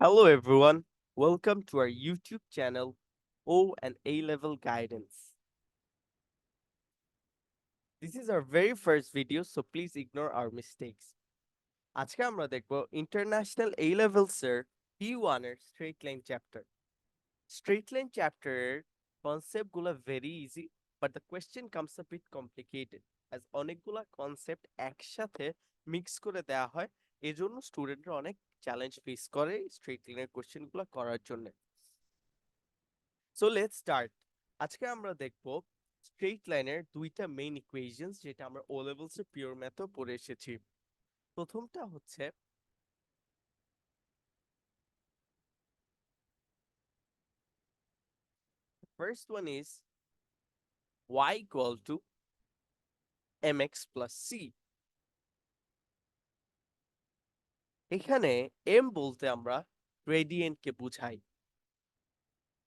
Hello everyone, welcome to our YouTube channel O and A level guidance. This is our very first video, so please ignore our mistakes. আজকে আমরা দেখব international A levels এর P1 এর straight line chapter. Straight line চ্যাপ্টারের কনসেপ্টগুলো very easy, but the question comes a bit complicated as অনেকগুলা concept একসাথে mix করে দেওয়া হয়, এজন্য স্টুডেন্টরা অনেক চ্যালেঞ্জ ফেস করে স্ট্রেট লাইনের কোয়েশ্চেনগুলো করার জন্য। So let's start. আজকে আমরা দেখব স্ট্রেট লাইনের দুইটা মেইন ইকুয়েশনস, যেটা আমরা ও লেভেলস এর পিওর ম্যাথও পড়ে এসেছি। প্রথমটা হচ্ছে first one is y equal to mx plus c। এখানে m বলতে আমরা গ্রেডিয়েন্টকে বুঝাই।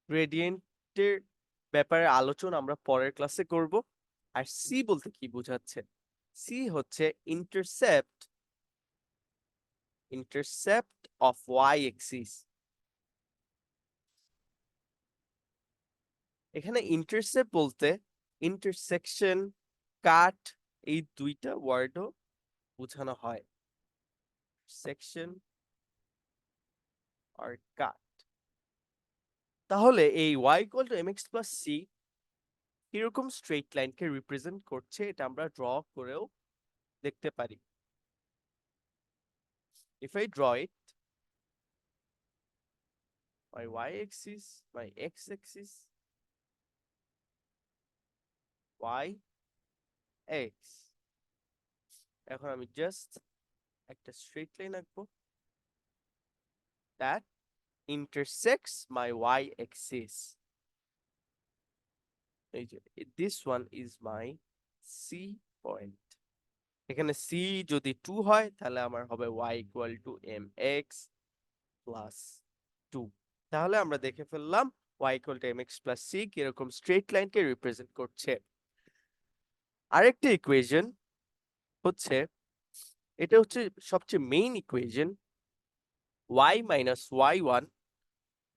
গ্রেডিয়েন্টের ব্যাপারে আলোচনা আমরা পরের ক্লাসে করব। আর c বলতে কি বোঝাচ্ছে? c হচ্ছে intercept intercept of y axis. এখানে ইন্টারসেপ্ট বলতে ইন্টারসেকশন, কাট, এই দুইটা ওয়ার্ডও বোঝানো হয়। সেকশন আর কাট। তাহলে এই y equal to mx plus c কিরকম স্ট্রেট লাইনকে রিপ্রেজেন্ট করছে এটা আমরা ড্র করেও দেখতে পারি। If I draw it, my y-axis, my x-axis, y, x, এখন আমি জাস্ট একটা স্ট্রেট লাইন আঁকবো that intersects my y-axis. এই যে this one is my C point. এখানে C যদি 2 হয় তাহলে আমার হবে y equal to mx plus 2। তাহলে আমরা দেখে ফেললাম y equal to mx plus c কিরকম স্ট্রেট লাইনকে রিপ্রেজেন্ট করছে। আরেকটা ইকুয়েশন হচ্ছে, এটা হচ্ছে সবচেয়ে main equation, y minus y1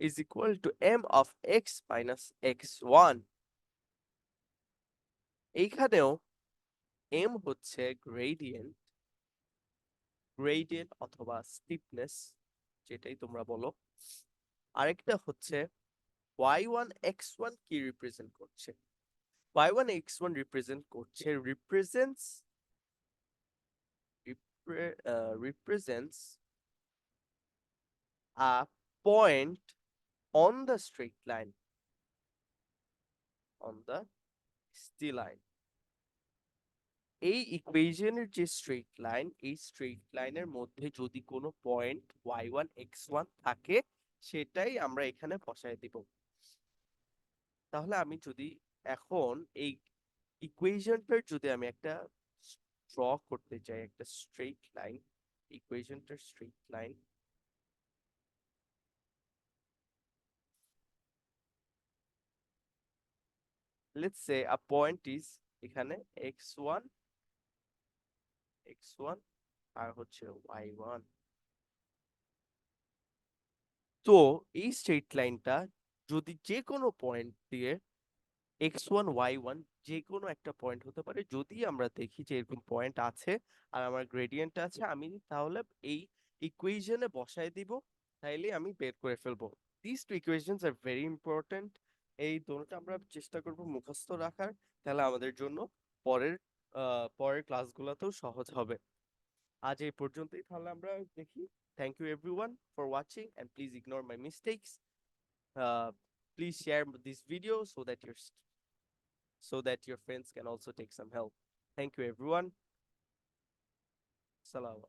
is equal to m of x minus x1। এইখানেও m হচ্ছে গ্রেডিয়েন্ট, গ্রেডিয়েন্ট অথবা স্টিফনেস, যেটাই তোমরা বলো। আরেকটা হচ্ছে y1 x1 কি রিপ্রেজেন্ট করছে? y1 x1 রিপ্রেজেন্ট করছে represents a point on the straight line, on the straight line। এই ইকুয়েশনের যে স্ট্রেট লাইন, এই স্ট্রেট লাইনের মধ্যে যদি কোনো পয়েন্ট y1 x1 থাকে, সেটাই আমরা এখানে বসায় দিব। তাহলে আমি যদি এখন এই ইকুয়েশনটার যদি আমি একটা ড্র করতে চাই, একটা স্ট্রেট লাইন, ইকুয়েশনটার straight line, let's say a point is এখানে x1 x1 আর হচ্ছে y1। তো এই স্ট্রেট লাইনটা যদি যে কোনো পয়েন্ট দিয়ে x1 y1 যে কোনো একটা পয়েন্ট হতে পারে, যদি আমরা দেখি যে এরকম পয়েন্ট আছে আর আমার গ্রেডিয়েন্ট আছে, আমি তাহলে এই ইকুয়েশনে বসায় দিব, তাইলে আমি বের করে ফেলবো। This two equations are very important. এই দুটোটা আমরা চেষ্টা করব মুখস্থ রাখার, তাহলে আমাদের জন্য পরের ক্লাসগুলোতেও সহজ হবে। আজ এই পর্যন্তই, তাহলে আমরা দেখি। Thank you everyone for watching and please ignore my mistakes. Please share this video so that your friends can also take some help. Thank you everyone. Salam.